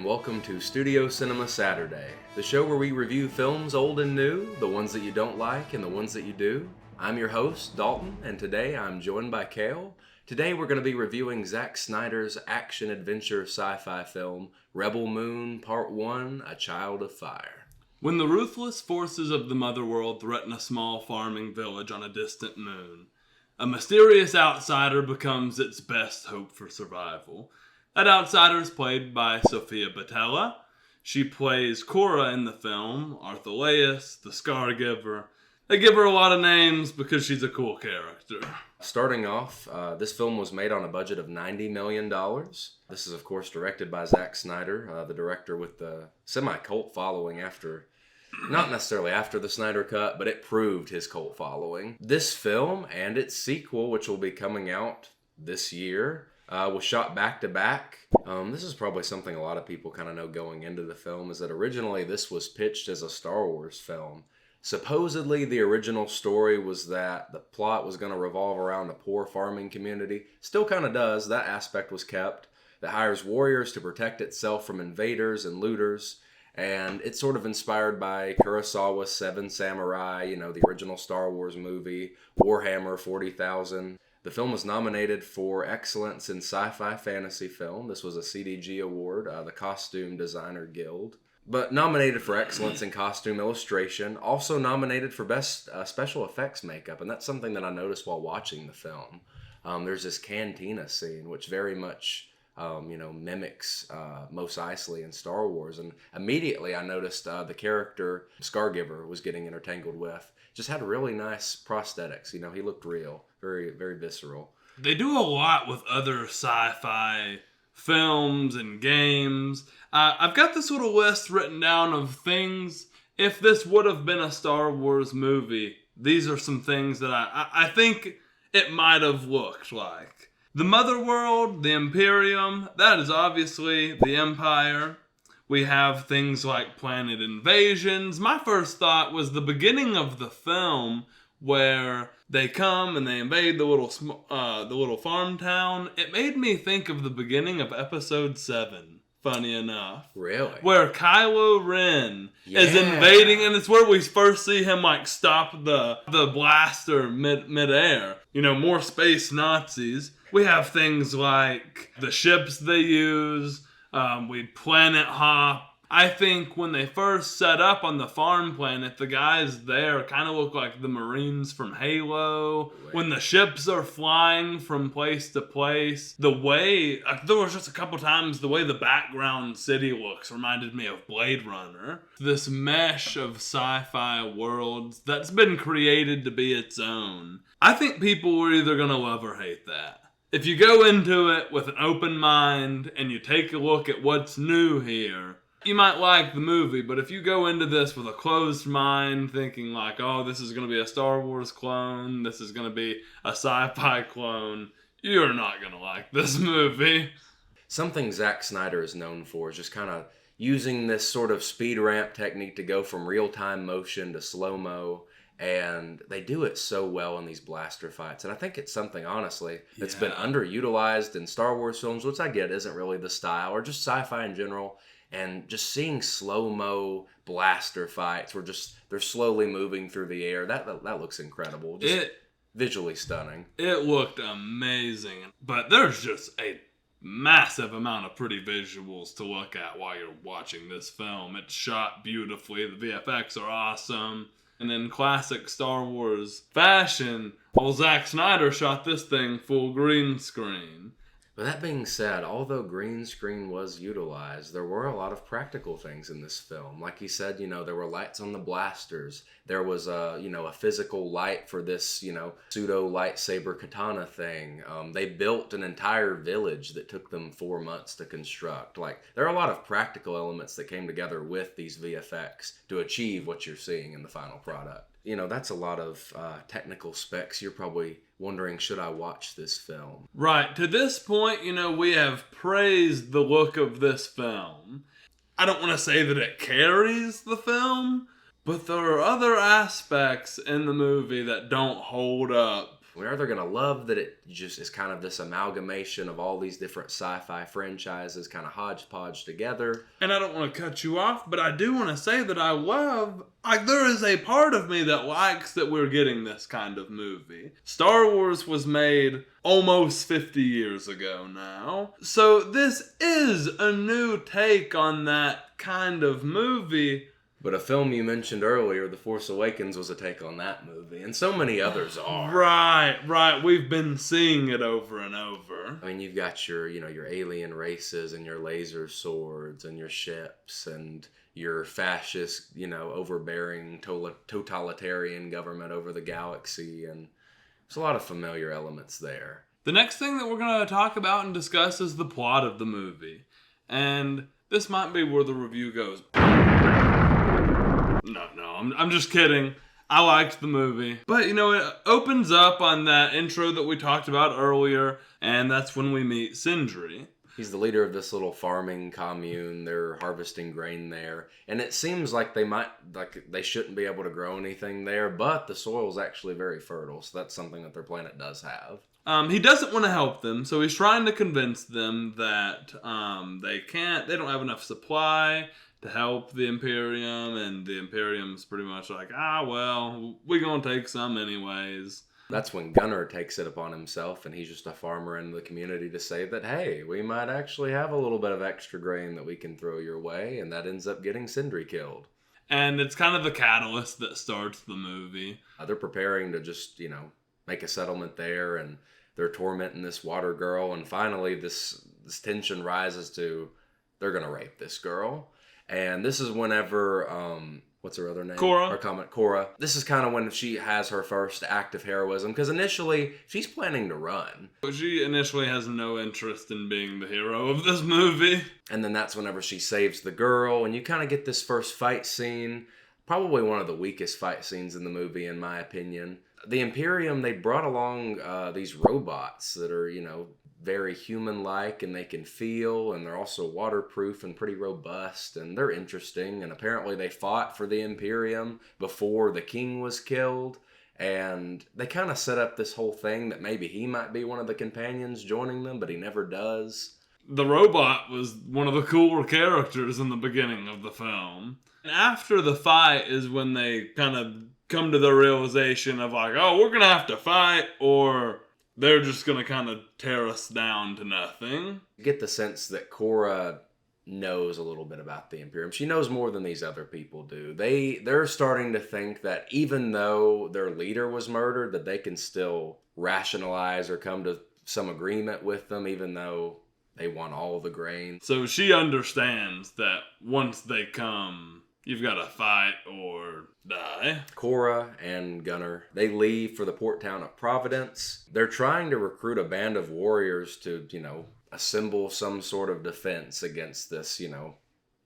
welcome to Studio Cinema Saturday, the show where we review films old and new, the ones that you don't like and the ones that you do. I'm your host, Dalton, and today I'm joined by Kale. Today we're going to be reviewing Zack Snyder's action-adventure sci-fi film, Rebel Moon Part 1, A Child of Fire. When the ruthless forces of the Motherworld threaten a small farming village on a distant moon, a mysterious outsider becomes its best hope for survival. That outsider is played by Sofia Boutella. She plays Cora in the film, Arthaleus, the Scargiver. They give her a lot of names because she's a cool character. Starting off, this film was made on a budget of $90 million. This is, of course, directed by Zack Snyder, the director with the semi-cult following after, not necessarily after the Snyder Cut, but it proved his cult following. This film and its sequel, which will be coming out this year, was shot back-to-back. This is probably something a lot of people kind of know going into the film, is that originally this was pitched as a Star Wars film. Supposedly, the original story was that the plot was going to revolve around a poor farming community. Still kind of does. That aspect was kept. That hires warriors to protect itself from invaders and looters. And it's sort of inspired by Kurosawa's Seven Samurai, the original Star Wars movie, Warhammer 40,000. The film was nominated for Excellence in Sci-Fi Fantasy Film. This was a CDG award, the Costume Designer Guild. But nominated for Excellence in Costume Illustration. Also nominated for Best Special Effects Makeup. And that's something that I noticed while watching the film. There's this cantina scene, which very much, mimics Mos Eisley in Star Wars. And immediately I noticed the character Scargiver was getting intertangled with. Just had really nice prosthetics. He looked real. Very, very visceral. They do a lot with other sci-fi films and games. I've got this little list written down of things, if this would have been a Star Wars movie, these are some things that I think it might have looked like. The Motherworld, the Imperium, that is obviously the Empire. We have things like planet invasions. My first thought was the beginning of the film where they come and they invade the little farm town. It made me think of the beginning of Episode 7, funny enough. Really? Where Kylo Ren is invading, and it's where we first see him stop the blaster midair. More space Nazis. We have things like the ships they use. We planet hop. I think when they first set up on the farm planet, the guys there kind of look like the Marines from Halo. Right. When the ships are flying from place to place, the way, there was just a couple times, the way the background city looks reminded me of Blade Runner. This mesh of sci-fi worlds that's been created to be its own. I think people are either going to love or hate that. If you go into it with an open mind and you take a look at what's new here, you might like the movie, but if you go into this with a closed mind, thinking this is going to be a Star Wars clone, this is going to be a sci-fi clone, you're not going to like this movie. Something Zack Snyder is known for is just kind of using this sort of speed ramp technique to go from real-time motion to slow-mo. And they do it so well in these blaster fights. And I think it's something, honestly, that's been underutilized in Star Wars films, which I get isn't really the style, or just sci-fi in general. And just seeing slow-mo blaster fights where they're slowly moving through the air, that looks incredible. Just visually stunning. It looked amazing. But there's just a massive amount of pretty visuals to look at while you're watching this film. It's shot beautifully. The VFX are awesome. And in classic Star Wars fashion, old Zack Snyder shot this thing full green screen. But that being said, although green screen was utilized, there were a lot of practical things in this film. Like he said, there were lights on the blasters. There was a physical light for this, pseudo lightsaber katana thing. They built an entire village that took them 4 months to construct. There are a lot of practical elements that came together with these VFX to achieve what you're seeing in the final product. That's a lot of technical specs. You're probably wondering, should I watch this film? Right. To this point, we have praised the look of this film. I don't want to say that it carries the film, but there are other aspects in the movie that don't hold up We're either going to love that it just is kind of this amalgamation of all these different sci-fi franchises kind of hodgepodge together. And I don't want to cut you off, but I do want to say that I love, like, there is a part of me that likes that we're getting this kind of movie. Star Wars was made almost 50 years ago now. So this is a new take on that kind of movie. But a film you mentioned earlier, The Force Awakens, was a take on that movie. And so many others are. Right. We've been seeing it over and over. I mean, you've got your alien races and your laser swords and your ships and your fascist, overbearing totalitarian government over the galaxy. And there's a lot of familiar elements there. The next thing that we're going to talk about and discuss is the plot of the movie. And this might be where the review goes. No, I'm just kidding. I liked the movie. But, it opens up on that intro that we talked about earlier, and that's when we meet Sindri. He's the leader of this little farming commune. They're harvesting grain there. And it seems like they shouldn't be able to grow anything there, but the soil's actually very fertile, so that's something that their planet does have. He doesn't want to help them, so he's trying to convince them that they don't have enough supply to help the Imperium, and the Imperium's pretty much like, well, we're gonna take some anyways. That's when Gunnar takes it upon himself, and he's just a farmer in the community, to say that, hey, we might actually have a little bit of extra grain that we can throw your way, and that ends up getting Sindri killed. And it's kind of the catalyst that starts the movie. They're preparing to just, make a settlement there, and they're tormenting this water girl, and finally this tension rises to, they're gonna rape this girl. And this is whenever, what's her other name? Cora. This is kind of when she has her first act of heroism, because initially, she's planning to run. She initially has no interest in being the hero of this movie. And then that's whenever she saves the girl, and you kind of get this first fight scene, probably one of the weakest fight scenes in the movie, in my opinion. The Imperium, they brought along these robots that are, very human-like, and they can feel, and they're also waterproof and pretty robust, and they're interesting. And apparently they fought for the Imperium before the king was killed, and they kind of set up this whole thing that maybe he might be one of the companions joining them, but he never does. The robot was one of the cooler characters in the beginning of the film. And after the fight is when they kind of come to the realization of like, we're gonna have to fight, or they're just going to kind of tear us down to nothing. You get the sense that Cora knows a little bit about the Imperium. She knows more than these other people do. They're starting to think that even though their leader was murdered, that they can still rationalize or come to some agreement with them, even though they want all the grain. So she understands that once they come, you've got to fight or die. Cora and Gunnar, they leave for the port town of Providence. They're trying to recruit a band of warriors to, assemble some sort of defense against this,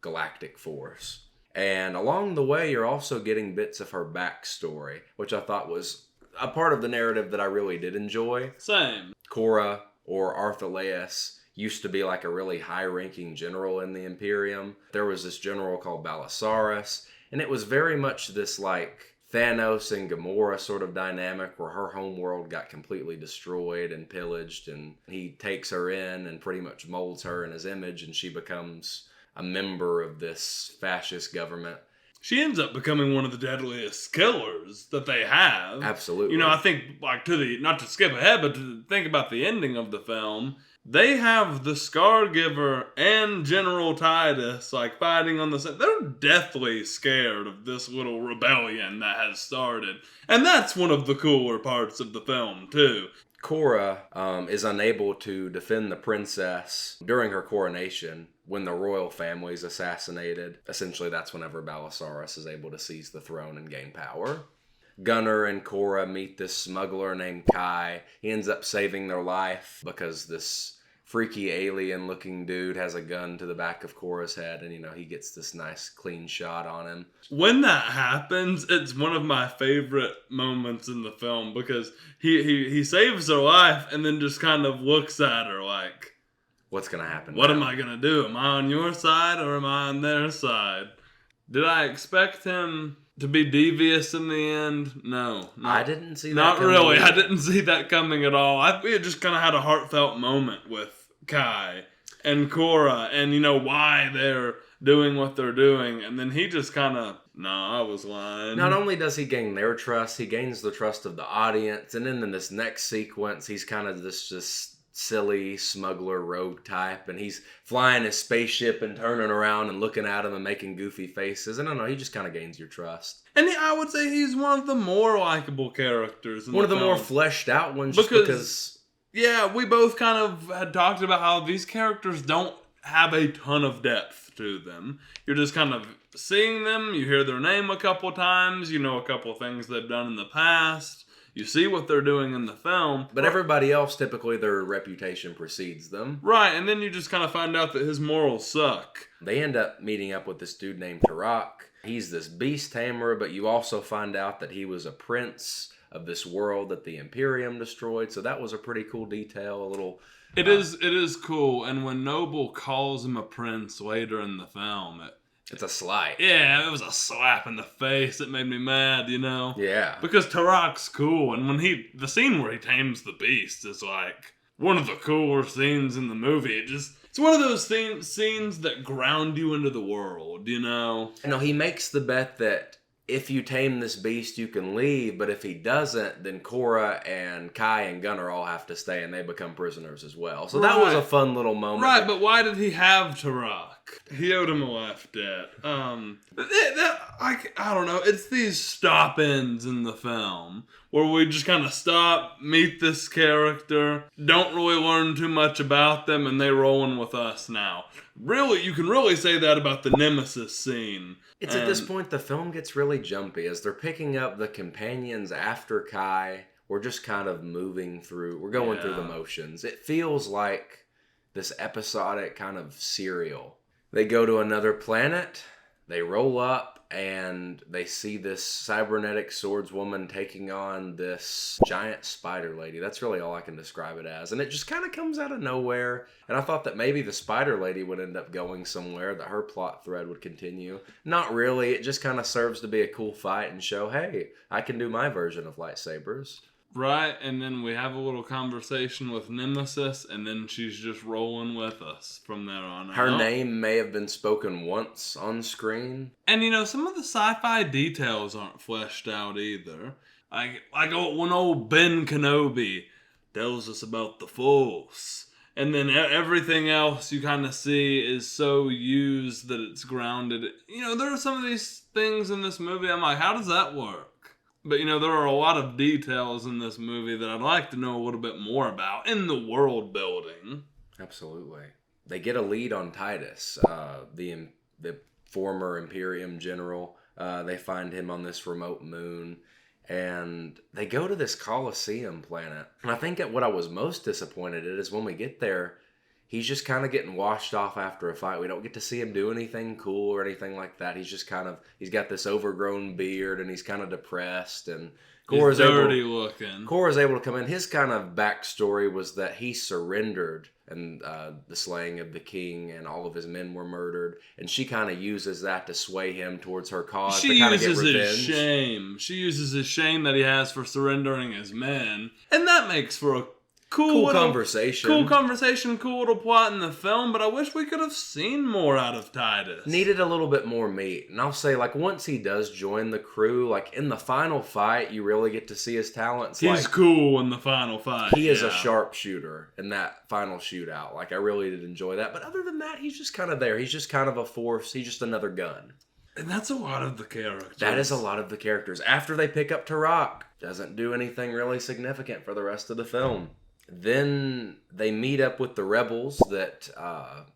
galactic force. And along the way, you're also getting bits of her backstory, which I thought was a part of the narrative that I really did enjoy. Same. Cora, or Arthaleus, used to be like a really high-ranking general in the Imperium. There was this general called Balissaris, and it was very much this like Thanos and Gamora sort of dynamic where her homeworld got completely destroyed and pillaged, and he takes her in and pretty much molds her in his image, and she becomes a member of this fascist government. She ends up becoming one of the deadliest killers that they have. Absolutely. I think, like, not to skip ahead, but to think about the ending of the film, they have the Scargiver and General Titus, like, fighting on the side. They're deathly scared of this little rebellion that has started. And that's one of the cooler parts of the film, too. Cora is unable to defend the princess during her coronation when the royal family is assassinated. Essentially, that's whenever Balissaris is able to seize the throne and gain power. Gunnar and Cora meet this smuggler named Kai. He ends up saving their life because this freaky alien-looking dude has a gun to the back of Cora's head, and, he gets this nice, clean shot on him. When that happens, it's one of my favorite moments in the film, because he saves her life and then just kind of looks at her like, what's going to happen What now? am I going to do? Am I on your side or am I on their side? Did I expect him to be devious in the end? No. I didn't see that Not coming really. either. I didn't see that coming at all. We had just kind of had a heartfelt moment with Kai and Korra and, why they're doing what they're doing. And then he just kind of, I was lying. Not only does he gain their trust, he gains the trust of the audience. And then in this next sequence, he's kind of this just silly smuggler rogue type. And he's flying his spaceship and turning around and looking at him and making goofy faces. And I don't know, he just kind of gains your trust. And I would say he's one of the more likable characters in One of the film. more fleshed out ones because... Yeah, we both kind of had talked about how these characters don't have a ton of depth to them. You're just kind of seeing them, you hear their name a couple times, you know a couple things they've done in the past, you see what they're doing in the film. But everybody else, typically their reputation precedes them. Right, and then you just kind of find out that his morals suck. They end up meeting up with this dude named Tarak. He's this beast tamer, but you also find out that he was a prince of this world that the Imperium destroyed. So that was a pretty cool detail. It is cool. And when Noble calls him a prince later in the film, it's a slight. Yeah, it was a slap in the face. It made me mad, Yeah. Because Tarak's cool, and when the scene where he tames the beast is like one of the cooler scenes in the movie. It's one of those scenes that ground you into the world, No, he makes the bet that if you tame this beast, you can leave, but if he doesn't, then Korra and Kai and Gunnar all have to stay, and they become prisoners as well. So that was a fun little moment. Right, but why did he have Tarak? He owed him a life debt. I don't know. It's these stop-ins in the film where we just kind of stop, meet this character, don't really learn too much about them, and they rolling with us now. Really, you can really say that about the Nemesis scene. It's at this point the film gets really jumpy as they're picking up the companions after Kai. We're just kind of moving through. We're going through the motions. It feels like this episodic kind of serial. They go to another planet. They roll up and they see this cybernetic swordswoman taking on this giant spider lady. That's really all I can describe it as. And it just kind of comes out of nowhere. And I thought that maybe the spider lady would end up going somewhere, that her plot thread would continue. Not really. It just kind of serves to be a cool fight and show, hey, I can do my version of lightsabers. Right, and then we have a little conversation with Nemesis, and then she's just rolling with us from there on out. Her name may have been spoken once on screen. And some of the sci-fi details aren't fleshed out either. Like when old Ben Kenobi tells us about the Force. And then everything else you kind of see is so used that it's grounded. There are some of these things in this movie, I'm like, how does that work? But, there are a lot of details in this movie that I'd like to know a little bit more about in the world building. Absolutely. They get a lead on Titus, the former Imperium general. They find him on this remote moon. And they go to this Colosseum planet. And I think that what I was most disappointed at is when we get there, he's just kind of getting washed off after a fight. We don't get to see him do anything cool or anything like that. He's just he's got this overgrown beard and he's kind of depressed. And Korra's dirty looking. Korra's able to come in. His kind of backstory was that he surrendered and the slaying of the king and all of his men were murdered. And she kind of uses that to sway him towards her cause. She uses his shame. She uses his shame that he has for surrendering his men. And that makes for a cool conversation. Cool little plot in the film, but I wish we could have seen more out of Titus. Needed a little bit more meat. And I'll say, once he does join the crew, in the final fight, you really get to see his talents. He's cool in the final fight. He is a sharpshooter in that final shootout. I really did enjoy that. But other than that, he's just kind of there. He's just kind of a force. He's just another gun. And that's a lot of the characters. That is a lot of the characters. After they pick up Tarak, doesn't do anything really significant for the rest of the film. Then they meet up with the rebels that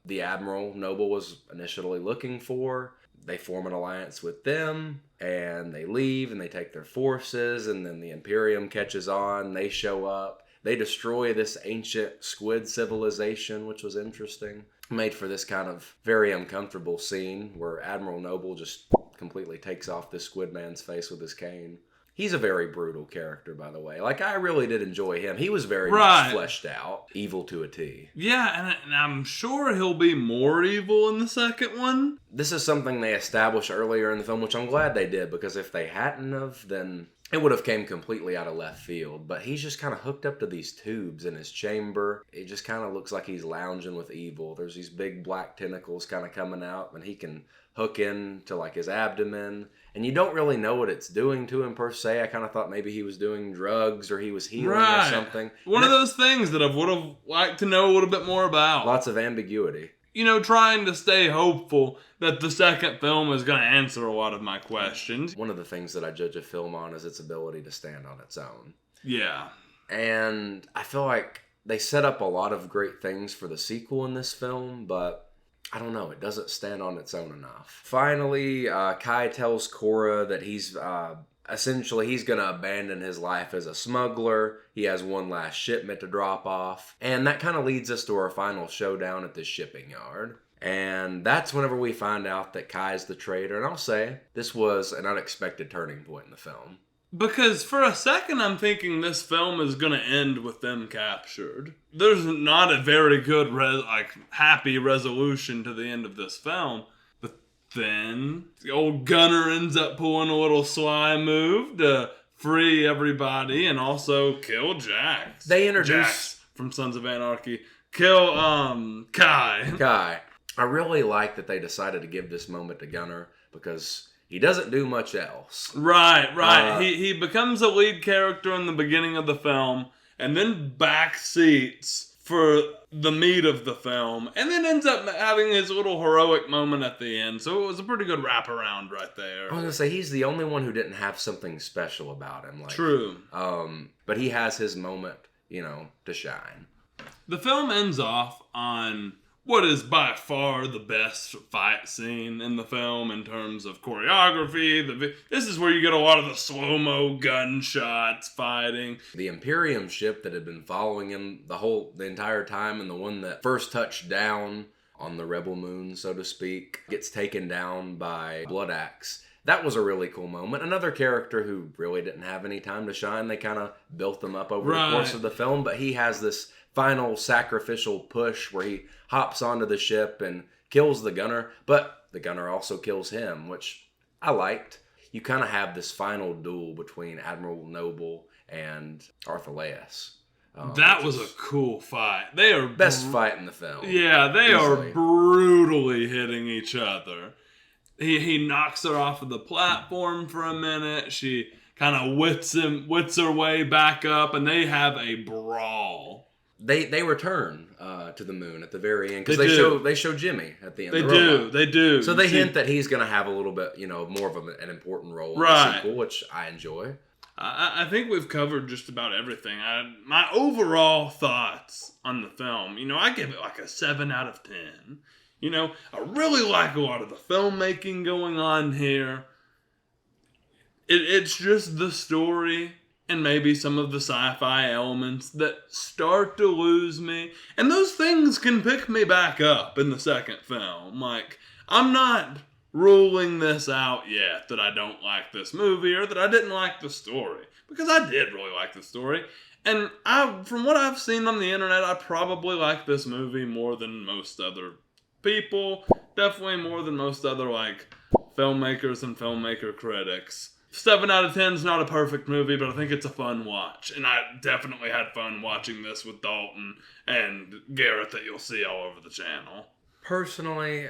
the Admiral Noble was initially looking for. They form an alliance with them, and they leave, and they take their forces, and then the Imperium catches on. They show up. They destroy this ancient squid civilization, which was interesting. Made for this kind of very uncomfortable scene where Admiral Noble just completely takes off this squid man's face with his cane. He's a very brutal character, by the way. Like, I really did enjoy him. He was very much fleshed out. Evil to a T. Yeah, and I'm sure he'll be more evil in the second one. This is something they established earlier in the film, which I'm glad they did, because if they hadn't have, then it would have came completely out of left field. But he's just kind of hooked up to these tubes in his chamber. It just kind of looks like he's lounging with evil. There's these big black tentacles kind of coming out, and he can hook into like his abdomen. And you don't really know what it's doing to him per se. I kind of thought maybe he was doing drugs or he was healing or something. One of those things that I would have liked to know a little bit more about. Lots of ambiguity. You know, trying to stay hopeful that the second film is going to answer a lot of my questions. One of the things that I judge a film on is its ability to stand on its own. Yeah. And I feel like they set up a lot of great things for the sequel in this film, but I don't know, it doesn't stand on its own enough. Finally, Kai tells Cora that he's essentially going to abandon his life as a smuggler. He has one last shipment to drop off. And that kind of leads us to our final showdown at the shipping yard. And that's whenever we find out that Kai's the traitor. And I'll say, this was an unexpected turning point in the film. Because for a second I'm thinking this film is going to end with them captured. There's not a very good, happy resolution to the end of this film. But then the old gunner ends up pulling a little sly move to free everybody and also kill Jax. They introduce Jax from Sons of Anarchy. Kill Kai. I really like that they decided to give this moment to Gunner because he doesn't do much else. Right. He becomes a lead character in the beginning of the film and then backseats for the meat of the film and then ends up having his little heroic moment at the end. So it was a pretty good wraparound right there. I was going to say, he's the only one who didn't have something special about him. True. But he has his moment, to shine. The film ends off on what is by far the best fight scene in the film in terms of choreography. This is where you get a lot of the slow-mo gunshots fighting. The Imperium ship that had been following him the entire time, and the one that first touched down on the Rebel Moon, so to speak, gets taken down by Blood Axe. That was a really cool moment. Another character who really didn't have any time to shine. They kind of built them up over the course of the film, but he has this final sacrificial push where he hops onto the ship and kills the gunner, but the gunner also kills him, which I liked. You kind of have this final duel between Admiral Noble and Arthur-Leus. That was a cool fight. They are best fight in the film. Yeah, they easily are brutally hitting each other. He knocks her off of the platform for a minute. She kind of wits her way back up, and they have a brawl. They return to the moon at the very end because they show Jimmy at the end. They do. So they hint that he's going to have a little bit, more of an important role in the sequel, which I enjoy. I think we've covered just about everything. My overall thoughts on the film, I give it like a 7 out of 10. I really like a lot of the filmmaking going on here. It's just the story and maybe some of the sci-fi elements that start to lose me. And those things can pick me back up in the second film. Like, I'm not ruling this out yet that I don't like this movie or that I didn't like the story. Because I did really like the story. And from what I've seen on the internet, I probably like this movie more than most other people. Definitely more than most other, filmmakers and filmmaker critics. 7 out of 10 is not a perfect movie, but I think it's a fun watch. And I definitely had fun watching this with Dalton and Garrett that you'll see all over the channel. Personally,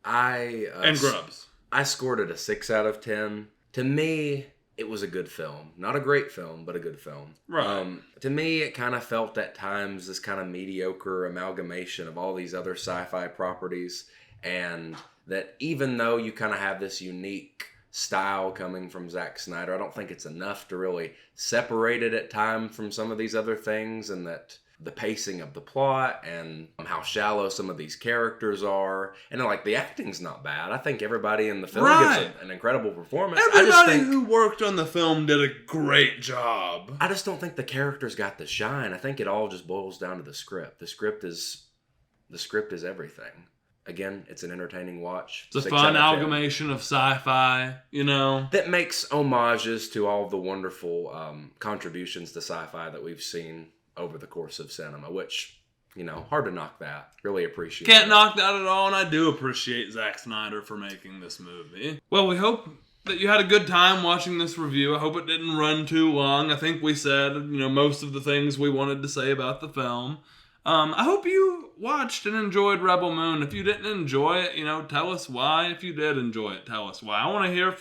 and Grubbs. I scored it a 6 out of 10. To me, it was a good film. Not a great film, but a good film. Right. To me, it kind of felt at times this kind of mediocre amalgamation of all these other sci-fi properties. And that even though you kind of have this unique style coming from Zack Snyder, I don't think it's enough to really separate it at times from some of these other things, and that the pacing of the plot and how shallow some of these characters are, and the acting's not bad. I think everybody in the film gives an incredible performance. Everybody who worked on the film did a great job. I just don't think the characters got the shine. I think it all just boils down to the script. The script is everything. again, it's an entertaining watch. It's a 6 fun out of 10. amalgamation of sci-fi, you know. That makes homages to all the wonderful contributions to sci-fi that we've seen over the course of cinema, which, you know, hard to knock that. Really appreciate it. Can't knock that at all, and I do appreciate Zack Snyder for making this movie. Well, we hope that you had a good time watching this review. I hope it didn't run too long. I think we said, you know, most of the things we wanted to say about the film. I hope you watched and enjoyed Rebel Moon. If you didn't enjoy it, you know, tell us why. If you did enjoy it, tell us why. I want to hear